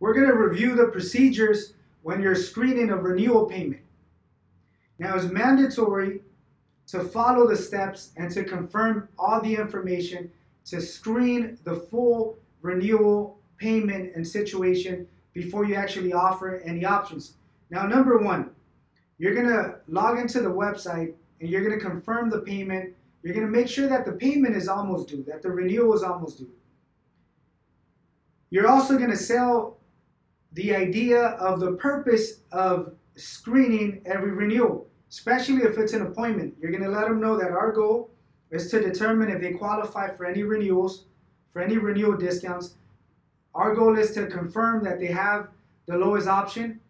We're going to review the procedures when you're screening a renewal payment. Now, it's mandatory to follow the steps and to confirm all the information to screen the full renewal payment and situation before you actually offer any options. Now, number one, you're going to log into the website and you're going to confirm the payment. You're going to make sure that the payment is almost due, that the renewal is almost due. You're also going to sell the idea of the purpose of screening every renewal, especially if it's an appointment. You're going to let them know that our goal is to determine if they qualify for any renewals, for any renewal discounts. Our goal is to confirm that they have the lowest option,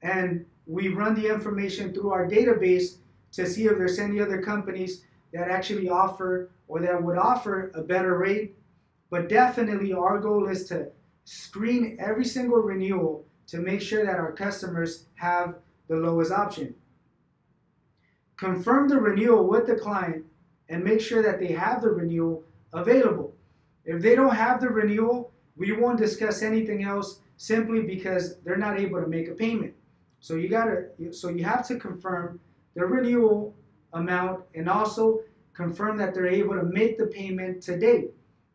and we run the information through our database to see if there's any other companies that actually offer or that would offer a better rate. But definitely our goal is to screen every single renewal to make sure that our customers have the lowest option. Confirm the renewal with the client and make sure that they have the renewal available. If they don't have the renewal, we won't discuss anything else simply because they're not able to make a payment. So you have to confirm the renewal amount and also confirm that they're able to make the payment today.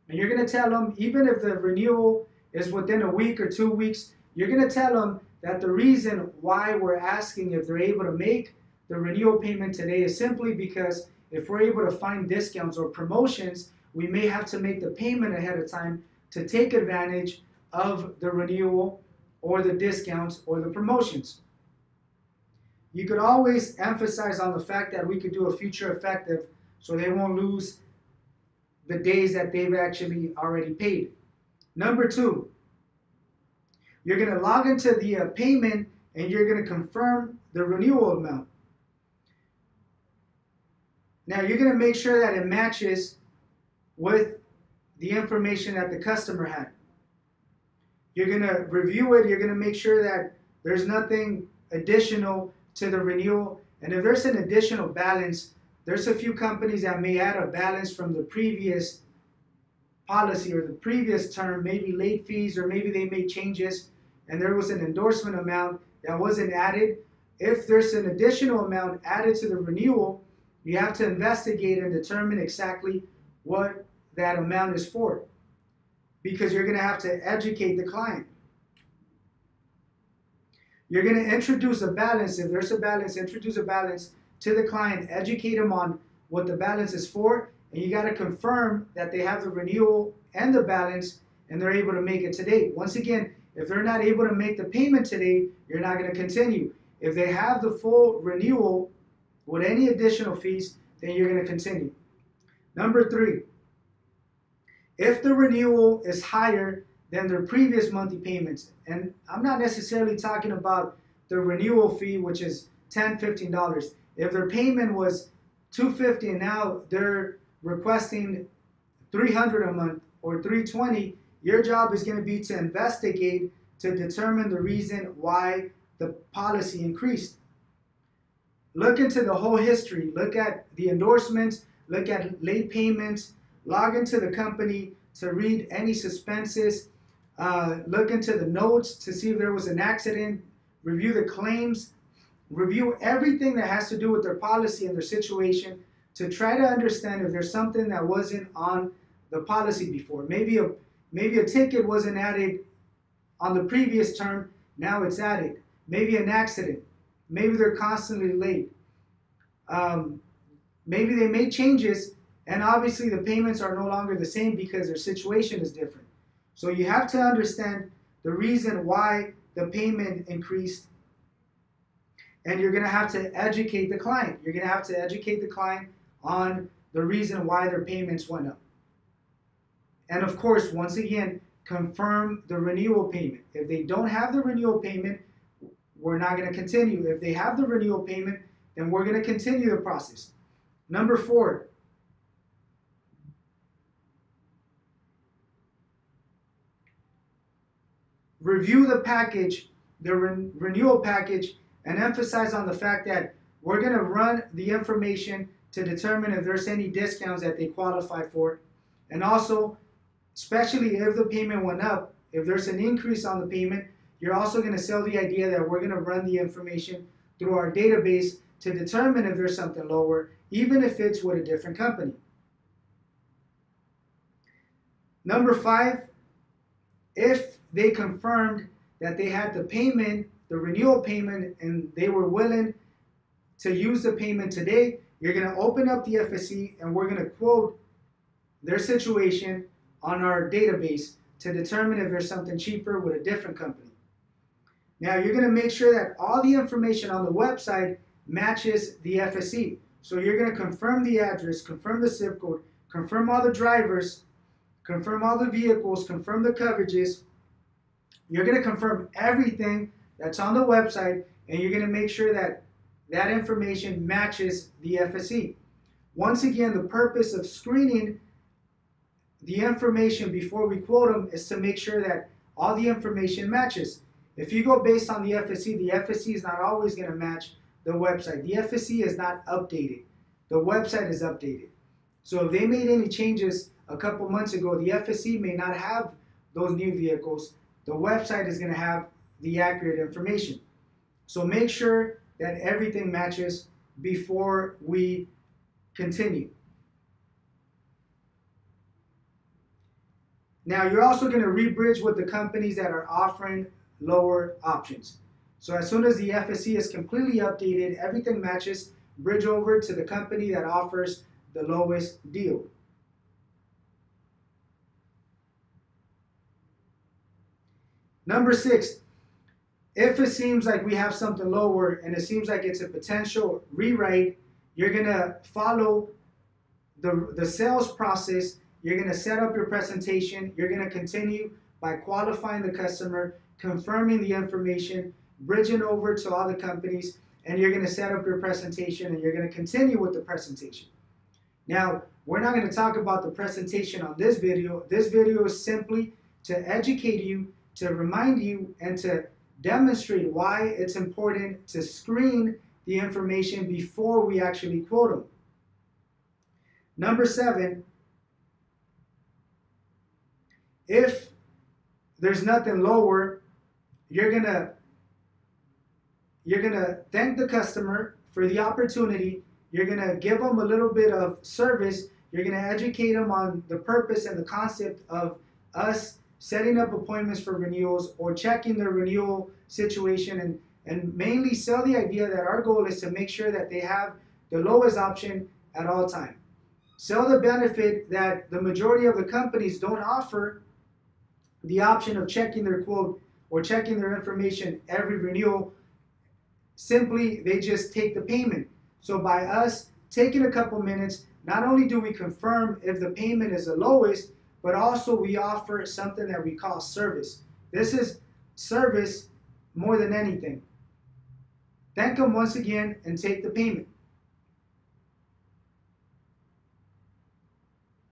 And you're going to tell them, even if the renewal is within a week or 2 weeks, you're going to tell them that the reason why we're asking if they're able to make the renewal payment today is simply because if we're able to find discounts or promotions, we may have to make the payment ahead of time to take advantage of the renewal or the discounts or the promotions. You could always emphasize on the fact that we could do a future effective so they won't lose the days that they've actually already paid. Number two, you're going to log into the payment and you're going to confirm the renewal amount. Now, you're going to make sure that it matches with the information that the customer had. You're going to review it. You're going to make sure that there's nothing additional to the renewal. And if there's an additional balance, there's a few companies that may add a balance from the previous policy or the previous term, maybe late fees, or maybe they made changes and there was an endorsement amount that wasn't added. If there's an additional amount added to the renewal, you have to investigate and determine exactly what that amount is for, because you're going to have to educate the client. You're going to introduce a balance. If there's a balance, introduce a balance to the client, educate them on what the balance is for, and you got to confirm that they have the renewal and the balance and they're able to make it today. Once again, if they're not able to make the payment today, you're not going to continue. If they have the full renewal with any additional fees, then you're going to continue. Number three, if the renewal is higher than their previous monthly payments, and I'm not necessarily talking about the renewal fee, which is $10, $15. If their payment was $250 and now they're requesting $300 a month or $320, your job is going to be to investigate to determine the reason why the policy increased. Look into the whole history. Look at the endorsements. Look at late payments. Log into the company to read any suspenses. Look into the notes to see if there was an accident. Review the claims. Review everything that has to do with their policy and their situation to try to understand if there's something that wasn't on the policy before. Maybe a ticket wasn't added on the previous term, now it's added. Maybe an accident. Maybe they're constantly late. Maybe they made changes and obviously the payments are no longer the same because their situation is different. So you have to understand the reason why the payment increased, and you're going to have to educate the client. You're going to have to educate the client on the reason why their payments went up. And of course, once again, confirm the renewal payment. If they don't have the renewal payment, we're not going to continue. If they have the renewal payment, then we're going to continue the process. Number four, review the package, the renewal package, and emphasize on the fact that we're going to run the information to determine if there's any discounts that they qualify for. And also, especially if the payment went up, if there's an increase on the payment, you're also going to sell the idea that we're going to run the information through our database to determine if there's something lower, even if it's with a different company. Number 5, if they confirmed that they had the payment, the renewal payment, and they were willing to use the payment today, you're going to open up the FSC and we're going to quote their situation on our database to determine if there's something cheaper with a different company. Now you're going to make sure that all the information on the website matches the FSC. So you're going to confirm the address, confirm the zip code, confirm all the drivers, confirm all the vehicles, confirm the coverages. You're going to confirm everything that's on the website, and you're going to make sure that that information matches the FSC. Once again, the purpose of screening the information before we quote them is to make sure that all the information matches. If you go based on the FSC is not always going to match the website. The FSC is not updated. The website is updated. So if they made any changes a couple months ago, the FSC may not have those new vehicles. The website is going to have the accurate information. So make sure that everything matches before we continue. Now you're also going to rebridge with the companies that are offering lower options. So as soon as the FSC is completely updated, everything matches, bridge over to the company that offers the lowest deal. Number 6, if it seems like we have something lower and it seems like it's a potential rewrite, you're going to follow the sales process. You're going to set up your presentation. You're going to continue by qualifying the customer, confirming the information, bridging over to all the companies, and you're going to set up your presentation and you're going to continue with the presentation. Now, we're not going to talk about the presentation on this video. This video is simply to educate you, to remind you, and to demonstrate why it's important to screen the information before we actually quote them. Number 7, if there's nothing lower, you're gonna thank the customer for the opportunity. You're gonna give them a little bit of service. You're gonna educate them on the purpose and the concept of us setting up appointments for renewals or checking their renewal situation, and mainly sell the idea that our goal is to make sure that they have the lowest option at all time. Sell the benefit that the majority of the companies don't offer, the option of checking their quote or checking their information every renewal. Simply, they just take the payment. So by us taking a couple minutes, not only do we confirm if the payment is the lowest, but also we offer something that we call service. This is service more than anything. Thank them once again and take the payment.